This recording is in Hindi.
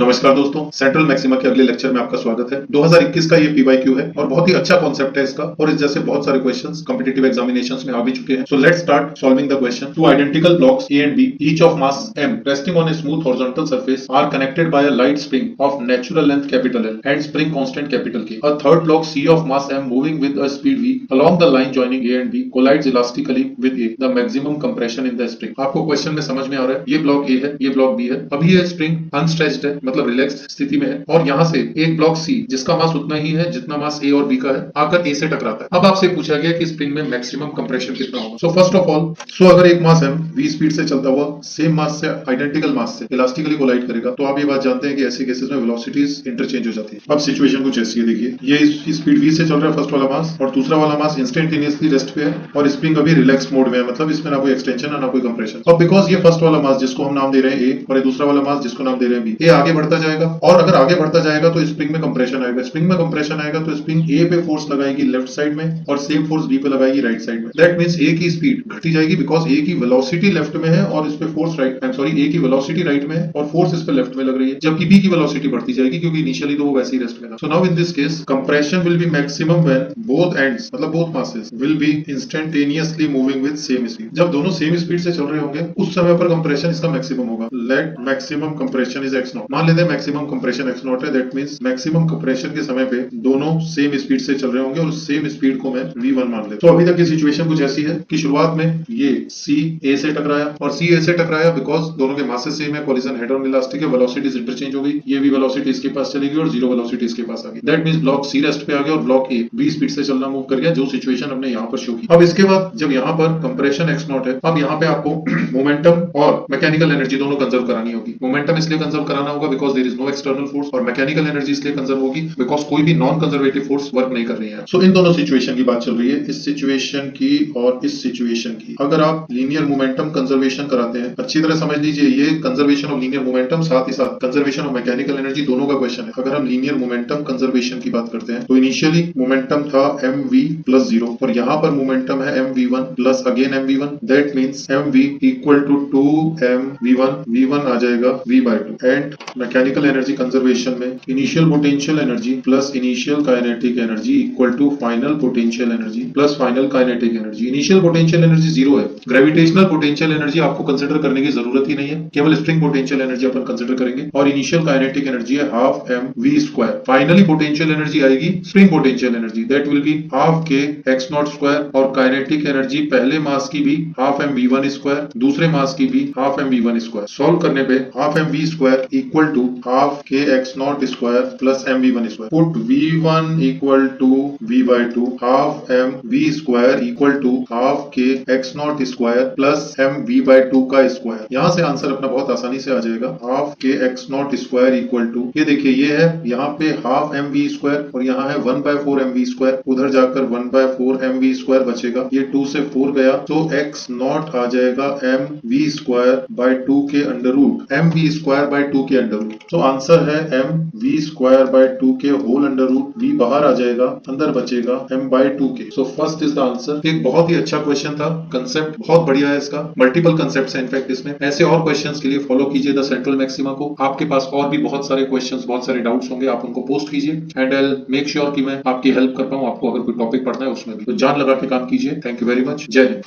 नमस्कार दोस्तों, सेंट्रल मैक्सिमा के अगले लेक्चर में आपका स्वागत है। 2021 का ये पीवाईक्यू है और बहुत ही अच्छा कॉन्सेप्ट है इसका और इस जैसे बहुत सारे क्वेश्चंस कॉम्पिटिटिव एग्जामिनेशंस में आ भी चुके हैं। So let's start solving the question. Two identical blocks A and B each of mass m resting on a smooth horizontal surface are connected by a light spring of natural length capital L and spring constant capital K. A third block C of mass m moving with a speed v along the line joining A and B collides elastically with A. The maximum compression in the spring. आपको क्वेश्चन में समझ में आ रहा है, ये ब्लॉक ए है, ये ब्लॉक बी है। अभी ये स्प्रिंग अनस्ट्रेच्ड है, मतलब रिलैक्स्ड स्थिति में है और यहाँ से एक ब्लॉक सी जिसका मास उतना ही है जितना मास ए और बी का है आकर ए से टकराता है। अब आपसे पूछा गया कि स्प्रिंग में मैक्सिमम कंप्रेशन कितना होगा। सो फर्स्ट ऑफ ऑल अगर एक मास एम वी स्पीड से चलता हुआ सेम मास से आइडेंटिकल मास से इलास्टिकली कोलाइड करेगा तो आप ये बात जानते हैं कि ऐसे केसेस में वेलोसिटीज इंटरचेंज हो जाती है। अब सिचुएशन कुछ ऐसी है, देखिए ये स्पीड वी से चल रहा है फर्स्ट वाला मास और दूसरा वाला मास इंस्टेंटेनियसली रेस्ट पे है और स्प्रिंग अभी रिलैक्स मोड में है, मतलब इसमें ना कोई एक्सटेंशन ना कोई कंप्रेशन। अब बिकॉज ये फर्स्ट वाला मास जिसको हम नाम दे रहे हैं ए और ये दूसरा वाला मास जिसको नाम दे रहे हैं बी, ये आगे बढ़ता जाएगा और अगर आगे बढ़ता जाएगा तो स्प्रिंग में कंप्रेशन आएगा। स्प्रिंग में कंप्रेशन आएगा तो स्प्रिंग ए पे फोर्स लगाएगी लेफ्ट साइड में और सेम फोर्स बी पे लगाएगी राइट साइड में। दैट मींस ए की स्पीड घटती जाएगी बिकॉज ए की वेलोसिटी लेफ्ट में है और इस पे force right, I am sorry, A की वेलोसिटी राइट में है और फोर्स इस पे लेफ्ट में लग रही है, जबकि बी की वेलोसिटी बढ़ती जाएगी क्योंकि इनिशियली तो वो वैसे ही रेस्ट में था। So now in this case compression will be maximum when both ends, मतलब both masses will be instantaneously moving with same speed. जब दोनों सेम स्पीड से चल रहे होंगे उस समय पर कंप्रेशन इसका मैक्सिमम होगा। Let maximum compression is x0। मान लेते हैं मैक्सिमम कंप्रेशन x0 है, दैट मींस मैक्सिमम कंप्रेशन के समय पे दोनों सेम स्पीड से चल रहे होंगे और उस सेम स्पीड को मैं v1 मान लेता हूं। तो अभी तक की सिचुएशन कुछ ऐसी है कि शुरुआत में ये c a से टकराया और c a से टकराया बिकॉज दोनों के मासेस सेम है, कोलिजन हेड ऑन इलास्टिक है, वेलोसिटीज इंटरचेंज हो गई, ये भी वेलोसिटी इसके पास चली गई और जीरो वेलोसिटी इसके पास आ गई। That means block c rest पे आ गया और ब्लॉक a v स्पीड से चलना मूव कर गया, जो सिचुएशन हमने यहाँ पर शो की। अब इसके बाद जब यहाँ पर कंप्रेशन x0 है, अब यहाँ पे आपको मोमेंटम और मैकेनिकल एनर्जी दोनों कंजर्व करानी होगी। मोमेंटम इसलिए कंजर्व कराना होगा because there is no external force और मैकेनिकल एनर्जी इसलिए कंजर्व होगी बिकॉज कोई भी नॉन कंजर्वेटिव फोर्स वर्क नहीं कर रही है। सो इन दोनों सिचुएशन की बात चल रही है, इस सिचुएशन की और इस सिचुएशन की। अगर आप लीनियर मोमेंटम कंजर्वेशन कराते हैं, अच्छी तरह समझ लीजिए, ये कंजर्वेशन ऑफ लीनियर मोमेंटम साथ ही साथ कंजर्वेशन ऑफ मैकेनिकल एनर्जी दोनों का क्वेश्चन है। अगर हम लीनियर मोमेंटम कंजर्वेशन की बात करते हैं तो इनिशियली मोमेंटम था mv प्लस 0 और यहाँ पर मोमेंटम है mv1 plus again mv1। That means mv equal to 2mv1, v1 आ जाएगा v/2 and mechanical energy conservation में initial potential energy plus initial kinetic energy equal to final potential energy plus final kinetic energy. Initial potential energy 0 है, ग्रेविटेशनल पोटेंशियल एनर्जी आपको कंसीडर करने की जरूरत ही नहीं है, केवल स्प्रिंग पोटेंशियल एनर्जी अपन कंसीडर करेंगे और इनिशियल काइनेटिक एनर्जी है half mv²। Finally potential energy आएगी spring potential energy, that will be half k x0² और काइनेटिक एनर्जी पहले मास की भी हाफ mv1², दूसरे मास की भी हाफ mv1²। सॉल्व करने पे half mv² equal to half k x0² plus mv1²। Put v1 equal to v/2 half mv² equal to half k x0² plus mv/2 का स्क्वायर। यहाँ से आंसर अपना बहुत आसानी से आ जाएगा, half k x0² equal to, ये देखिए ये है यहाँ पे हाफ mv² और यहाँ है 1/4 mv², उधर जाकर 1/4 mv² बचेगा, ये 2 से 4 गया तो x0 आ जाएगा mv²/2 के अंडर रूट, mv²/2 के अंडर रूट। तो आंसर है mv²/2 के होल अंडर रूट, v बाहर आ जाएगा, अंदर बचेगा m/2 के। So first is the answer. एक बहुत ही अच्छा क्वेश्चन था, कंसेप्ट बहुत बढ़िया है इसका, मल्टीपल कंसेप्ट है इनफैक्ट इसमें। ऐसे और क्वेश्चंस के लिए फॉलो कीजिए द सेंट्रल मैक्सिमा को। आपके पास और भी बहुत सारे क्वेश्चंस, बहुत सारे डाउट्स होंगे, आप उनको पोस्ट कीजिए and I will make sure कि मैं आपकी हेल्प कर पाऊं, आपको अगर कोई टॉपिक पढ़ना है उसमें भी। तो जान लगा के काम कीजिए। Thank you very much. जय हिंद।